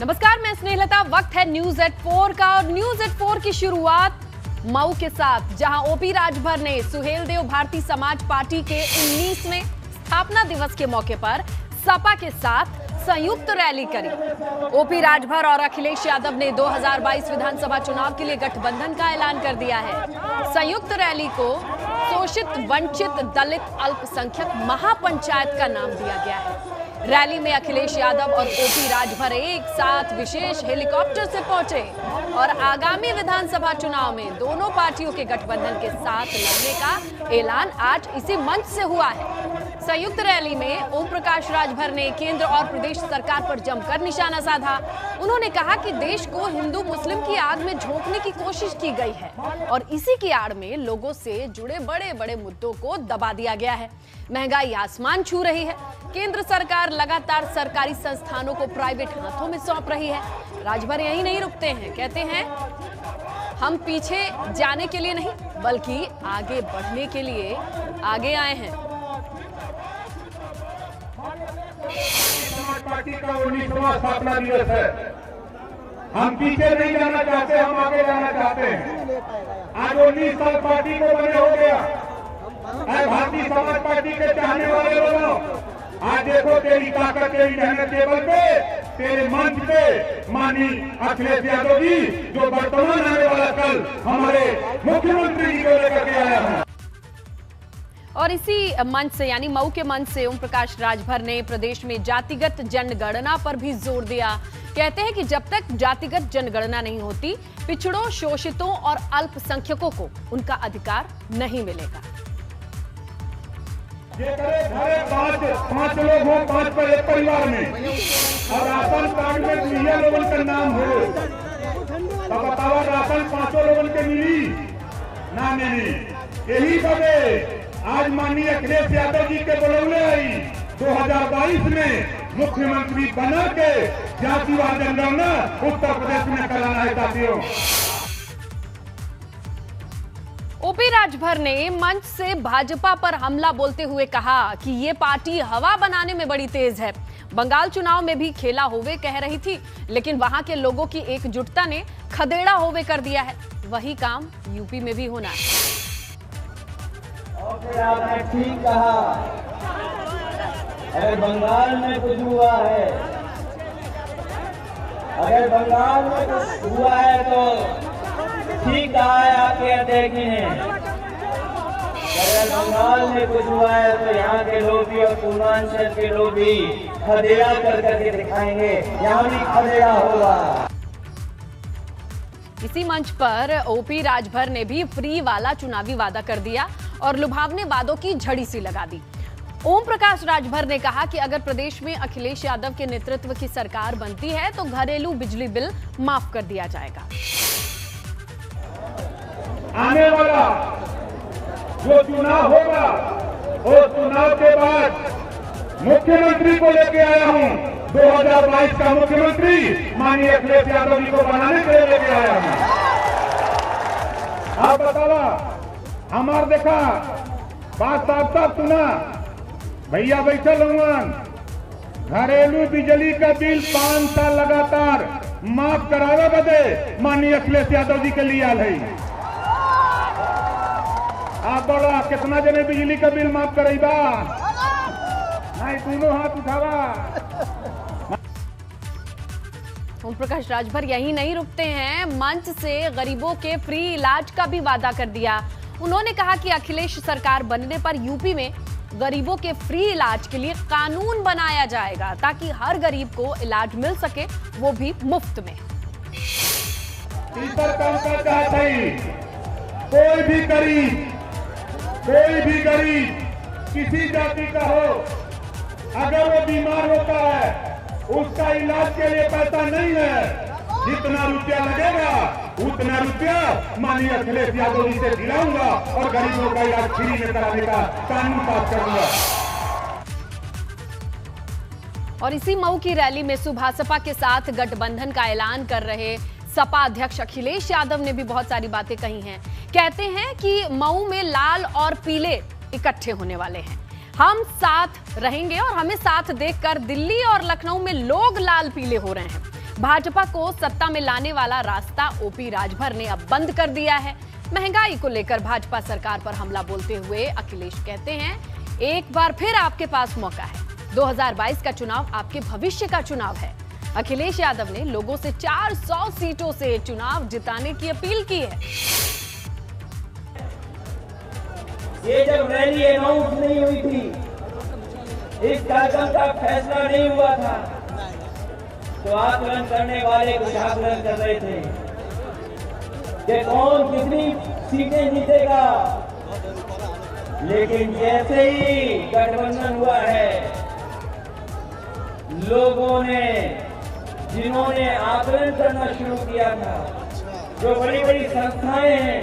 नमस्कार, मैं स्नेहलता। वक्त है न्यूज एट 4 का और न्यूज एट 4 की शुरुआत मऊ के साथ, जहां ओपी राजभर ने सुहेलदेव भारतीय समाज पार्टी के 19वें स्थापना दिवस के मौके पर सपा के साथ संयुक्त रैली करी। ओपी राजभर और अखिलेश यादव ने 2022 विधानसभा चुनाव के लिए गठबंधन का ऐलान कर दिया है। संयुक्त रैली को शोषित, वंचित, दलित, अल्पसंख्यक महापंचायत का नाम दिया गया है। रैली में अखिलेश यादव और ओपी राजभर एक साथ विशेष हेलीकॉप्टर से पहुंचे और आगामी विधानसभा चुनाव में दोनों पार्टियों के गठबंधन के साथ लड़ने का ऐलान आज इसी मंच से हुआ है। संयुक्त रैली में ओम प्रकाश राजभर ने केंद्र और प्रदेश सरकार पर जमकर निशाना साधा। उन्होंने कहा कि देश को हिंदू मुस्लिम की आग में झोंकने की कोशिश की गई है और इसी की आड़ में लोगों से जुड़े बड़े बड़े मुद्दों को दबा दिया गया है। महंगाई आसमान छू रही है। केंद्र सरकार लगातार सरकारी संस्थानों को प्राइवेट हाथों में सौंप रही है। राजभर यहीं नहीं रुकते हैं, कहते हैं हम पीछे जाने के लिए नहीं बल्कि आगे बढ़ने के लिए आगे आए हैं। समाज पार्टी का 19वां स्थापना दिवस है। हम पीछे नहीं जाना चाहते, हम आगे जाना चाहते हैं। आज 19 साल पार्टी को बने हो गया। भारतीय समाज पार्टी के चाहने वाले लोगों, आज देखो तेरी ताकत, तेरी मेहनत टेबल पे, तेरे मंच पे माननीय अखिलेश यादव जी, जो वर्तमान आने वाला कल हमारे मुख्यमंत्री जी को लेकर के आया है। और इसी मंच से यानी मऊ के मंच से ओम प्रकाश राजभर ने प्रदेश में जातिगत जनगणना पर भी जोर दिया। कहते हैं कि जब तक जातिगत जनगणना नहीं होती, पिछड़ों, शोषितों और अल्पसंख्यकों को उनका अधिकार नहीं मिलेगा। ये करे घरे पांच लोग हो, 5 पर एक परिवार में, और राशन कार्ड में दुनिया लोगों का नाम हो, तो बतावा राशन 5 लोगों के मिली ना मिली। यही बने आज माननीय अखिलेश यादव जी के बुलौले आई 2022 में मुख्यमंत्री बना के जातिवाद जनगणना उत्तर प्रदेश में कराना है साथियों। ओपी राजभर ने मंच से भाजपा पर हमला बोलते हुए कहा कि ये पार्टी हवा बनाने में बड़ी तेज है। बंगाल चुनाव में भी खेला होवे कह रही थी, लेकिन वहां के लोगों की एकजुटता ने खदेड़ा होवे कर दिया है। वही काम यूपी में भी होना है। आपने ठीक कहा, अगर बंगाल में कुछ हुआ है, अगर बंगाल में कुछ हुआ है तो ठीक कहा है आपके अध्यक्ष ने। अगर बंगाल में कुछ हुआ है तो यहाँ के लोग भी और पूर्वांचल के लोग भी खदेड़ा कर करके दिखाएंगे, यहाँ भी खदेड़ा होगा। इसी मंच पर ओपी राजभर ने भी फ्री वाला चुनावी वादा कर दिया और लुभावने वादों की झड़ी सी लगा दी। ओम प्रकाश राजभर ने कहा कि अगर प्रदेश में अखिलेश यादव के नेतृत्व की सरकार बनती है तो घरेलू बिजली बिल माफ कर दिया जाएगा। आने वाला जो चुनाव होगा, वो चुनाव के बाद मुख्यमंत्री को लेके आया हूं। 2022 का मुख्यमंत्री माननीय अखिलेश यादव जी को बनाने के लिए लेके आया हूं। आप बतावा, हमार देखा बात साफ साफ सुना, भैया बैठल हुआ, घरेलू बिजली का बिल 5 साल लगातार माफ करावे बदे माननीय अखिलेश यादव जी के लिए आल है। आप बोला कितना जने बिजली का बिल माफ करेगा? नहीं, दोनों हाथ उठावा। ओम प्रकाश राजभर यही नहीं रुकते हैं, मंच से गरीबों के फ्री इलाज का भी वादा कर दिया। उन्होंने कहा कि अखिलेश सरकार बनने पर यूपी में गरीबों के फ्री इलाज के लिए कानून बनाया जाएगा ताकि हर गरीब को इलाज मिल सके, वो भी मुफ्त में। कोई भी गरीब किसी जाति का हो, अगर वो बीमार होता है, उसका इलाज के लिए पैसा नहीं है, जितना रुपया लगेगा उतना रुपया माननीय अखिलेश यादव जी से दिलाऊंगा और गरीबों का इलाज फ्री में कराने का कानून पास करूंगा। और इसी मऊ की रैली में सुबह सपा के साथ गठबंधन का ऐलान कर रहे सपा अध्यक्ष अखिलेश यादव ने भी बहुत सारी बातें कही हैं। कहते हैं कि मऊ में लाल और पीले इकट्ठे होने वाले हैं। हम साथ रहेंगे और हमें साथ देखकर दिल्ली और लखनऊ में लोग लाल पीले हो रहे हैं। भाजपा को सत्ता में लाने वाला रास्ता ओपी राजभर ने अब बंद कर दिया है। महंगाई को लेकर भाजपा सरकार पर हमला बोलते हुए अखिलेश कहते हैं, एक बार फिर आपके पास मौका है। 2022 का चुनाव आपके भविष्य का चुनाव है। अखिलेश यादव ने लोगों से 400 सीटों से चुनाव जिताने की अपील की है। ये जब रैली अनाउंस नहीं हुई थी, इस कार्यक्रम का फैसला नहीं हुआ था, तो आकलन करने वाले कुछ आकलन कर रहे थे कि कौन कितनी सीटें जीतेगा। लेकिन जैसे ही गठबंधन हुआ है, लोगों ने, जिन्होंने आकलन करना शुरू किया था, जो बड़ी बड़ी संस्थाएं हैं,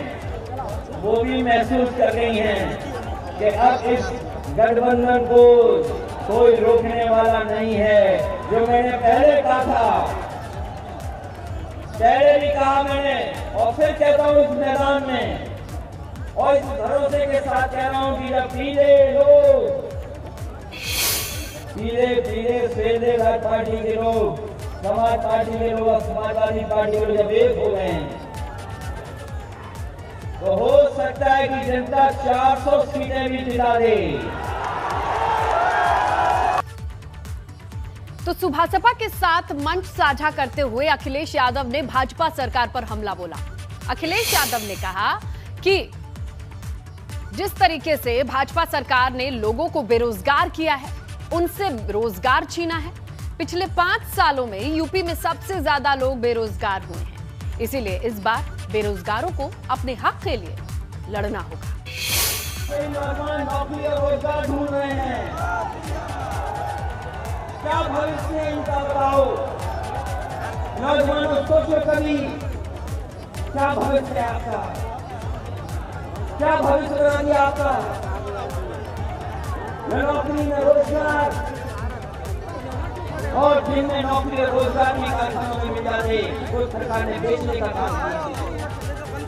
वो भी महसूस कर रही हैं कि अब इस गठबंधन को कोई रोकने वाला नहीं है। जो मैंने पहले कहा था, पहले भी कहा मैंने, और फिर कहता हूं इस मैदान में, और इस भरोसे के साथ कह रहा हूं कि जब पीले लोग, पीले सफेद पार्टी के लोग, समाज पार्टी के लोग, समाजवादी पार्टी के लोग जब एक हो गए हैं, तो हो सकता है कि जनता 400 सीटें भी जिता दे। तो सुभासपा के साथ मंच साझा करते हुए अखिलेश यादव ने भाजपा सरकार पर हमला बोला। अखिलेश यादव ने कहा कि जिस तरीके से भाजपा सरकार ने लोगों को बेरोजगार किया है, उनसे रोजगार छीना है। पिछले 5 सालों में यूपी में सबसे ज्यादा लोग बेरोजगार हुए हैं। इसीलिए इस बार बेरोजगारों को अपने हक के लिए लड़ना होगा। नौजवान नौकरी और रोजगार ढूंढ रहे हैं, क्या भविष्य है इनका बताओ। नौजवानों सोचो कभी, क्या भविष्य है आपका, क्या भविष्य बना दिया आपका। न नौकरी न रोजगार, और जिनमें नौकरी और रोजगार की कारखानों में मिल जाते, वो सरकार ने बेचने का काम किया,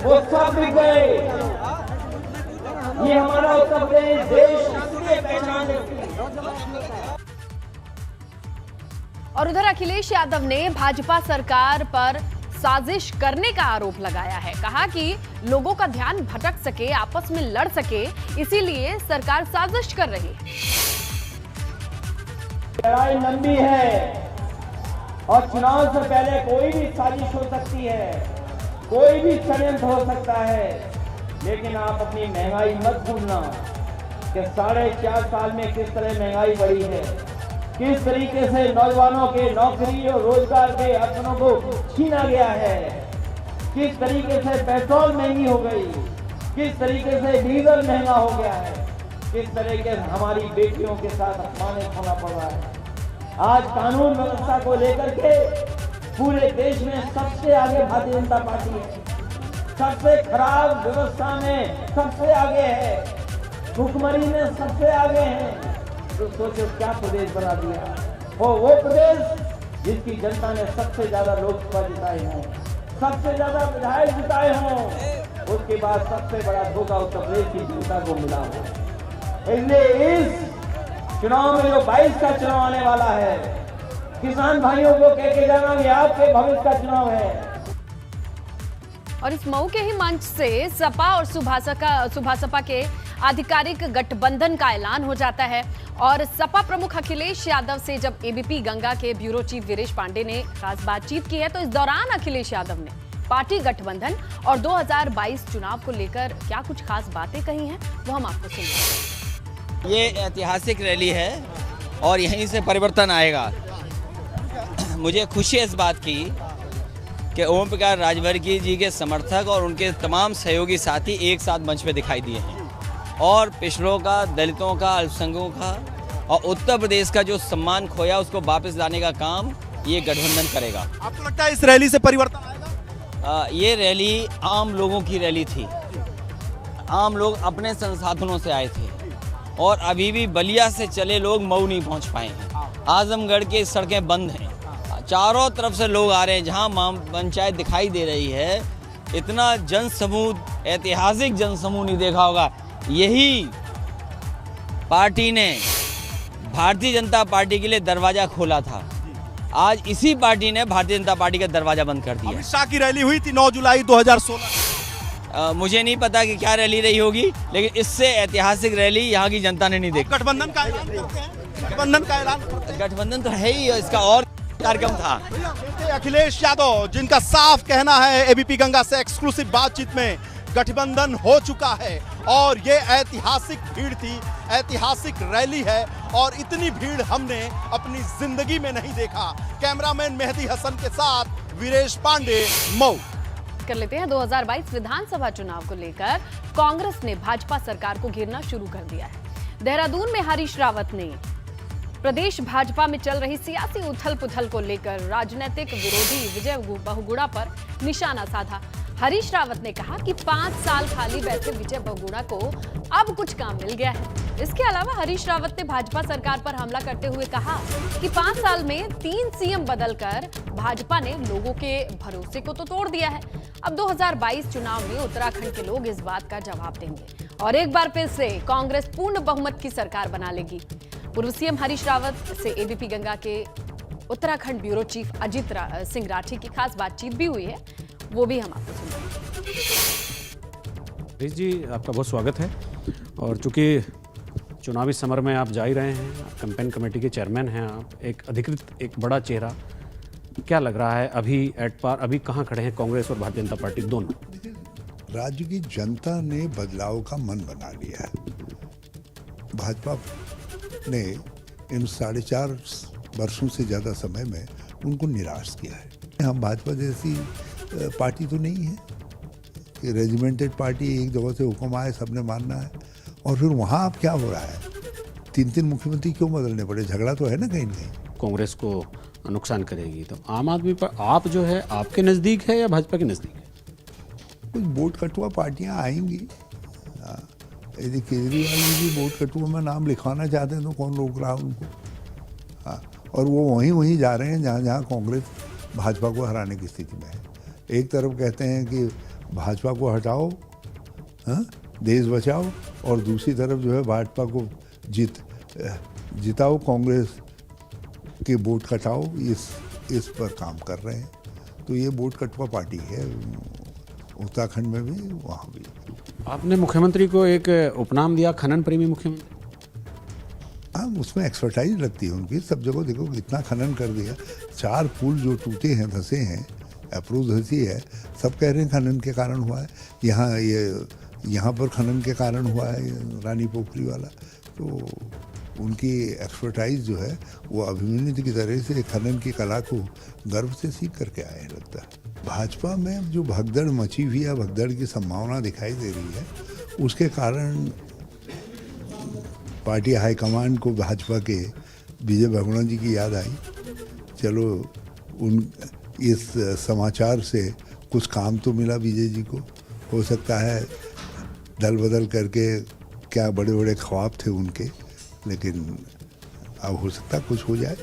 वो सब बिक गए। ये हमारा उत्तर प्रदेश देश इसलिए पहचान है। और उधर अखिलेश यादव ने भाजपा सरकार पर साजिश करने का आरोप लगाया है। कहा कि लोगों का ध्यान भटक सके, आपस में लड़ सके, इसीलिए सरकार साजिश कर रही है। लड़ाई लंबी है और चुनाव से पहले कोई भी साजिश हो सकती है, कोई भी षड्यंत्र हो सकता है। लेकिन आप अपनी महंगाई मत भूलना कि 4.5 साल में किस तरह महंगाई बढ़ी है, किस तरीके से नौजवानों के नौकरी और रोजगार के अवसरों को छीना गया है, किस तरीके से पेट्रोल महंगी हो गई, किस तरीके से डीजल महंगा हो गया है, किस तरीके से हमारी बेटियों के साथ अपमानित होना पड़ रहा है। आज कानून व्यवस्था को लेकर के पूरे देश में सबसे आगे भारतीय जनता पार्टी है, सबसे खराब व्यवस्था में सबसे आगे है, भुखमरी में सबसे आगे है। तो सोचो क्या प्रदेश बना दिया हो, वो प्रदेश जिसकी जनता ने सबसे ज्यादा लोकसभा जिताए हों, सबसे ज्यादा विधायक जिताए हों, उसके बाद सबसे बड़ा धोखा उत्तर प्रदेश की जनता को मिला हो। इसलिए इस चुनाव में जो 22 का चुनाव आने वाला है, किसान भाइयों को कह के जाना ये आपके भविष्य का चुनाव है। और इस मऊ के ही मंच से सपा और सुभासपा के आधिकारिक गठबंधन का ऐलान हो जाता है। और सपा प्रमुख अखिलेश यादव से जब एबीपी गंगा के ब्यूरो चीफ वीरेश पांडे ने खास बातचीत की है, तो इस दौरान अखिलेश यादव ने पार्टी गठबंधन और 2022 चुनाव को लेकर क्या कुछ खास बातें कही हैं, वो हम आपको सुनाएंगे। ये ऐतिहासिक रैली है और यहीं से परिवर्तन आएगा। मुझे खुशी है इस बात की कि ओम प्रकाश राजभर जी के समर्थक और उनके तमाम सहयोगी साथी एक साथ मंच पे दिखाई दिए हैं और पिछड़ों का, दलितों का, अल्पसंख्यकों का और उत्तर प्रदेश का जो सम्मान खोया उसको वापस लाने का काम ये गठबंधन करेगा। आपको लगता है इस रैली से परिवर्तन आएगा? ये रैली आम लोगों की रैली थी। आम लोग अपने संसाधनों से आए थे और अभी भी बलिया से चले लोग मऊ नहीं पहुंच पाए हैं। आजमगढ़ की सड़कें बंद हैं, चारों तरफ से लोग आ रहे हैं। जहां पंचायत दिखाई दे रही है, इतना जनसमूह, ऐतिहासिक जनसमूह नहीं देखा होगा। यही पार्टी ने भारतीय जनता पार्टी के लिए दरवाजा खोला था आज इसी पार्टी ने भारतीय जनता पार्टी का दरवाजा बंद कर दिया। अमित शाह की रैली हुई थी 9 जुलाई 2016। मुझे नहीं पता कि क्या रैली रही होगी, लेकिन इससे ऐतिहासिक रैली यहाँ की जनता ने नहीं देखी। गठबंधन का ऐलान करते हैं, गठबंधन का ऐलान। गठबंधन तो है ही, इसका और कार्यक्रम था। अखिलेश यादव जिनका साफ कहना है एबीपी गंगा से एक्सक्लूसिव बातचीत में, गठबंधन हो चुका है और ये ऐतिहासिक भीड़ थी, ऐतिहासिक रैली है और इतनी भीड़ हमने अपनी जिंदगी में नहीं देखा। कैमरामैन मेहदी हसन के साथ वीरेश पांडे, मऊ। कर लेते हैं 2022 विधानसभा चुनाव को लेकर कांग्रेस ने भाजपा सरकार को घेरना शुरू कर दिया है। देहरादून में हरीश रावत ने प्रदेश भाजपा में चल रही सियासी उथल पुथल को लेकर राजनीतिक विरोधी विजय बहुगुणा पर निशाना साधा। हरीश रावत ने कहा कि 5 साल खाली बैठे विजय बहुगुणा को अब कुछ काम मिल गया है। इसके अलावा हरीश रावत ने भाजपा सरकार पर हमला करते हुए कहा कि 5 साल में 3 सीएम बदलकर भाजपा ने लोगों के भरोसे को तो तोड़ दिया है। अब 2022 चुनाव में उत्तराखंड के लोग इस बात का जवाब देंगे और एक बार फिर से कांग्रेस पूर्ण बहुमत की सरकार बना लेगी। पूर्व सीएम हरीश रावत से एबीपी गंगा के उत्तराखंड ब्यूरो चीफ अजित सिंह राठी की खास बातचीत भी हुई है, वो भी हम आपको सुनाएंगे। हरीश जी, आपका बहुत स्वागत है। और चूंकि चुनावी समर में आप जा ही रहे हैं, आप कैंपेन कमेटी के चेयरमैन हैं, आप एक अधिकृत एक बड़ा चेहरा, क्या लग रहा है अभी एट पार, अभी कहाँ खड़े हैं कांग्रेस और भारतीय जनता पार्टी दोनों? राज्य की जनता ने बदलाव का मन बना लिया है। भाजपा ने इन 4.5 वर्षों से ज़्यादा समय में उनको निराश किया है। हम भाजपा जैसी पार्टी तो नहीं है कि रेजिमेंटेड पार्टी, एक जगह से हुक्म आए सबने मानना है। और फिर वहाँ अब क्या हो रहा है, 3 मुख्यमंत्री क्यों बदलने पड़े? झगड़ा तो है ना कहीं न कहीं। कांग्रेस को नुकसान करेगी तो आम आदमी पर आप जो है आपके नज़दीक है या भाजपा के नज़दीक है? कुछ वोट कटुआ पार्टियाँ आएंगी। यदि केजरीवाल जी भी वोट कटुआ में नाम लिखवाना चाहते हैं तो कौन रोक रहा है उनको? हाँ, और वो वहीं जा रहे हैं जहाँ कांग्रेस भाजपा को हराने की स्थिति में है। एक तरफ कहते हैं कि भाजपा को हटाओ, हाँ, देश बचाओ, और दूसरी तरफ जो है भाजपा को जिताओ, कांग्रेस के वोट कटाओ, इस पर काम कर रहे हैं। तो ये वोट कटुआ पार्टी है, उत्तराखंड में भी, वहाँ भी। आपने मुख्यमंत्री को एक उपनाम दिया, खनन प्रेमी मुख्यमंत्री। हाँ, उसमें एक्सपर्टाइज लगती है उनकी। सब जगह देखो इतना खनन कर दिया, 4 पुल जो टूटे हैं, धंसे हैं, अप्रोच धंसी है, सब कह रहे हैं खनन के कारण हुआ है। यहाँ पर खनन के कारण हुआ है, रानी पोखरी वाला। तो उनकी एक्सपर्टाइज जो है वो अभिमन्यु की तरह से खनन की कला को गर्व से सीख करके आए हैं लगता है। भाजपा में जो भगदड़ मची हुई है, भगदड़ की संभावना दिखाई दे रही है, उसके कारण पार्टी हाईकमान को भाजपा के विजय बहुगुणा जी की याद आई। चलो, इस समाचार से कुछ काम तो मिला विजय जी को। हो सकता है दल बदल करके, क्या बड़े बड़े ख्वाब थे उनके, लेकिन अब हो सकता कुछ हो जाए।